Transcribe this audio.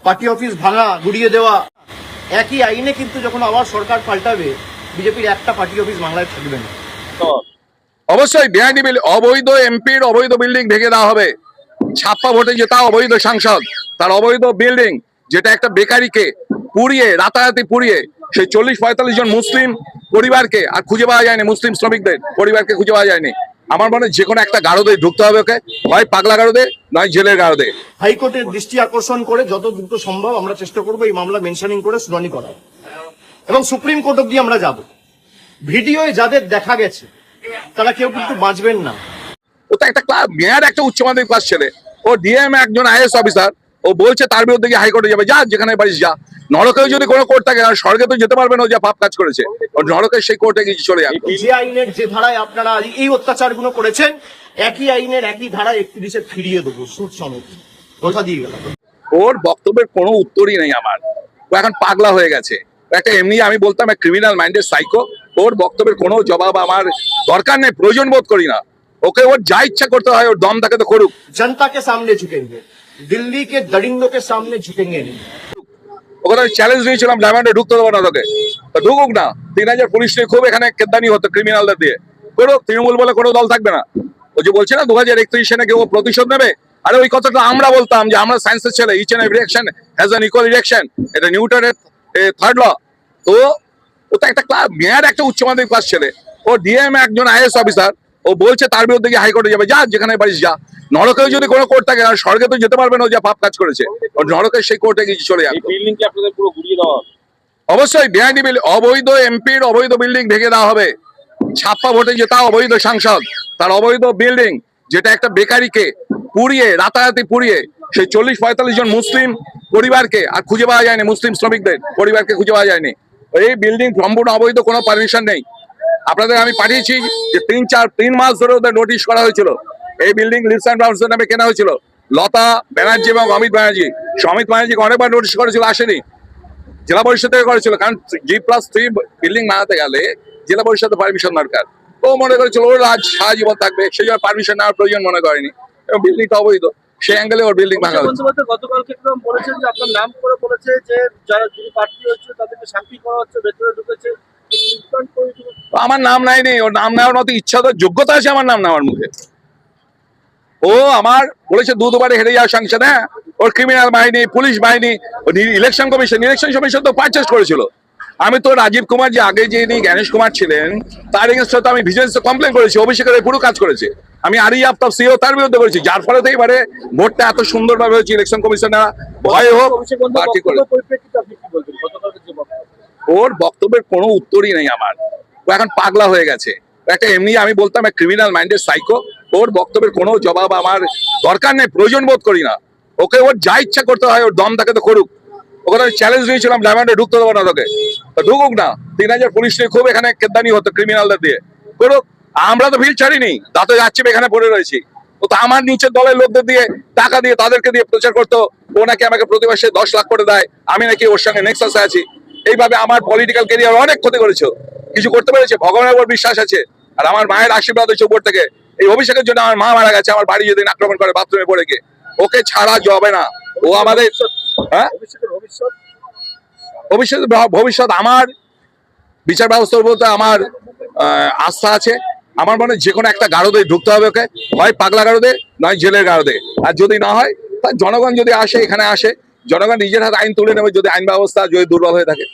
Party office ভাঙা, গুড়িয়ে দেওয়া, একই আইনে কিন্তু যখন আবার সরকার পাল্টাবে, বিজেপির একটা পার্টি অফিস বাংলায় থাকবে না। অবশ্যই বিআইডি বিল, অবৈধ এমপির অবৈধ বিল্ডিং ভেঙে দেওয়া হবে। ছাপ্পা ভোটে জেতা অবৈধ সাংসদ, তার অবৈধ বিল্ডিং, যেটা একটা বেকারিকে পুড়িয়ে, রাতারাতি পুড়িয়ে সেই 40-45 জন মুসলিম পরিবারকে আর খুঁজে পাওয়া যায়নি, মুসলিম শ্রমিকদের পরিবারকে খুঁজে পাওয়া যায়নি। আমার মনে হয় যে কোনো একটা গারদে ঢুকতে হবে ওকে, হয় পাগলা গারদে নয় জেলের গারদে। হাইকোর্টের দৃষ্টি আকর্ষণ করে যত দ্রুত সম্ভব আমরা চেষ্টা করবো এই মামলা মেনশনিং করে শুনানি করা, এবং সুপ্রিম কোর্ট অব্দি আমরা যাব। ভিডিওয় যাদের দেখা গেছে তারা কেউ কিন্তু বাঁচবেন না। ও তো একটা মেয়ার একটা উচ্চ মাধ্যমিক পাস ছেলে, ও ডিএম একজন আইএস অফিসার, ও বলছে তার বিরুদ্ধে গিয়ে হাইকোর্টে যাবে। যা, যেখানে পারিস যা। নরকেও যদি কোনো কোর্ট থাকে, আর স্বর্গে তো যেতে পারবে না, ও যা পাপ কাজ করেছে, ও নরকের সেই কোর্টে গিয়ে চলে যাবে। যে আইনের যে ধারায় আপনারা এই অত্যাচারগুলো করেছেন, একই আইনের একই ধারা 31-এ ফিরিয়ে দেবো, সুদ সমেত কথা দিয়ে গেলাম। ওর বক্তব্যের কোনো উত্তরই নেই আমার। ও এখন পাগলা হয়ে গেছে। একটা এমনি আমি বলতাম ক্রিমিনাল মাইন্ডের সাইকো। ওর বক্তব্যের কোনো জবাব আমার দরকার নেই, প্রয়োজন বোধ করি না। ওকে ওর যা ইচ্ছা করতে হয়, ওর দম থাকে তো করুক। जनता के सामने झुकेंगे, दिल्ली के दरिंदों के सामने झुकेंगे नहीं। ওখানে চ্যালেঞ্জ দিয়েছিলাম ডায়মন্ডে ঢুকতে দেবো না তোকে, তো ঢুকুক না। 3000 পুলিশ নিয়ে খুব এখানে কেদানি হতো ক্রিমিনালদের দিয়ে, করুক। তৃণমূল বলে কোনো দল থাকবে না। ও যে বলছে না 2031 সালে কেউ প্রতিশোধ নেবে, আরে ওই কথাটা আমরা বলতাম যে আমরা সায়েন্সের ছেলে, each and every reaction has an equal reaction, এটা নিউটনের থার্ড ল। তো ও তো একটা মেয়ার একটা উচ্চ মাধ্যমিক পাস ছেলে, ও ডিএম একজন আইএস অফিসার, ও বলছে তার বিরুদ্ধে গিয়ে হাইকোর্টে যাবে। যা, যেখানে পারিস যা। নরকেও যদি কোনো কোর্ট থাকে, আর স্বর্গে তো যেতে পারবে না, ও যা পাপ কাজ করেছে, ও নরকের সেই কোর্টে গিয়ে চলে যাবে। বিল্ডিংকে আপনাদের পুরো ঘুরিয়ে দেওয়া হবে। অবশ্যই বিআইডি বিল, অবৈধ এমপির অবৈধ বিল্ডিং ভেঙে দেওয়া হবে। ছাপ্পা ভোটে জেতা অবৈধ সাংসদ, তার অবৈধ বিল্ডিং, যেটা একটা বেকারিকে পুড়িয়ে, রাতারাতি পুড়িয়ে সেই 40-45 জন মুসলিম পরিবারকে আর খুঁজে পাওয়া যায়নি, মুসলিম শ্রমিকদের পরিবারকে খুঁজে পাওয়া যায়নি। এই বিল্ডিং সম্পূর্ণ অবৈধ, কোনো পারমিশন নেই। আপনাদের আমি পাঠিয়েছি যে 3 মাস ধরে ওদের নোটিশ করা হয়েছিল। এই বিল্ডিং লিভস অ্যান্ড বাউন্ডস নামে কেনা হয়েছিল। লতা ব্যানার্জি এবং অমিত ব্যানার্জি, অমিত ব্যানার্জিকে অনেকবার নোটিশ করেছিল, আসেনি। জেলা পরিষদ থেকে করেছিল, কারণ G+3 বিল্ডিং বানাতে গেলে জেলা পরিষদের পারমিশন দরকার। ও মনে করেছিল ওর রাজ সারা জীবন থাকবে, সেই জন্য পারমিশন নেওয়ার প্রয়োজন মনে করেনি, এবং বিল্ডিংটা অবৈধ। সেই অ্যাঙ্গেলে ওর বিল্ডিং ভাঙা হচ্ছে। গতকালকে বলেছেন যে আপনার নাম করে বলেছে যে যারা যিনি প্রার্থী হচ্ছে তাদেরকে শান্তি করা হচ্ছে, ভেতরে ঢুকেছে। আমার নাম নেয়নি, ওর নাম নেওয়ার মতো ইচ্ছা, তো যোগ্যতা আছে আমার নাম নেওয়ার মুখে। ও আমার বলেছে দুবারে হেরে যাওয়া সাংসদ। হ্যাঁ, ওর ক্রিমিনাল বাহিনী, পুলিশ বাহিনী, ইলেকশন কমিশন তো পারচেস করেছিল। আমি তো রাজীব কুমার, যে আগে যিনি জ্ঞানেশ কুমার ছিলেন, তার এগেইনস্টে তো আমি ভিজিলেন্সে কমপ্লেন করেছি। অভিষেকের পুরো কাজ করেছে। আমি আরিয়া আফতাব সিও তার বিরুদ্ধে করেছি, যার ফলে তো এবারে ভোটটা এত সুন্দরভাবে হচ্ছে। ইলেকশন কমিশনার ভয় হোক পার্টি করে। ওর বক্তব্যের কোনো উত্তরই নেই আমার। ও এখন পাগলা হয়ে গেছে। একটা এমনি আমি বলতাম ক্রিমিনাল মাইন্ডের সাইকো। ওর বক্তব্যের কোনো জবাব আমার দরকার নেই, প্রয়োজন বোধ করি না। ওকে ওর যা ইচ্ছা করতে হয়, ওর দম থাকে তো করুক। ওখানে চ্যালেঞ্জ দিয়েছিলাম ডায়মন্ডে ঢুকতে দেবো না তোকে, তো ঢুকুক না। 3000 পুলিশ নিয়ে খুব এখানে কেদানি হতো ক্রিমিনালদের দিয়ে, করুক। আমরা তো ভিড় ছাড়িনি, দাঁতে যাচ্ছি এখানে পড়ে রয়েছি। ও তো আমার নিচের দলের লোকদের দিয়ে, টাকা দিয়ে, তাদেরকে দিয়ে প্রচার করতো। ও নাকি আমাকে প্রতি মাসে 10 লাখ করে দেয়, আমি নাকি ওর সঙ্গে নেক্সাসে আছি। এইভাবে আমার পলিটিক্যাল ক্যারিয়ার অনেক ক্ষতি করেছে। কিছু করতে পেরেছে, ভগবানের উপর বিশ্বাস আছে, আর আমার মায়ের আশীর্বাদ হচ্ছে উপর থেকে। এই অভিষেকের জন্য আমার মা মারা গেছে, আমার বাড়ি যেদিন আক্রমণ করে বাথরুমে পড়ে গিয়ে। ওকে ছাড়া যাবে না। ও আমাদের ভবিষ্যৎ আমার বিচার ব্যবস্থার বলতে আমার আস্থা আছে। আমার মনে হয় যে কোনো একটা গারদে ঢুকতে হবে ওকে, হয় পাগলা গারদে নয় জেলের গারদে। আর যদি না হয়, জনগণ যদি আসে, এখানে আসে, জনগণ নিজের হাতে আইন তুলে নেবে, যদি আইন ব্যবস্থা যদি দুর্বল হয়ে থাকে।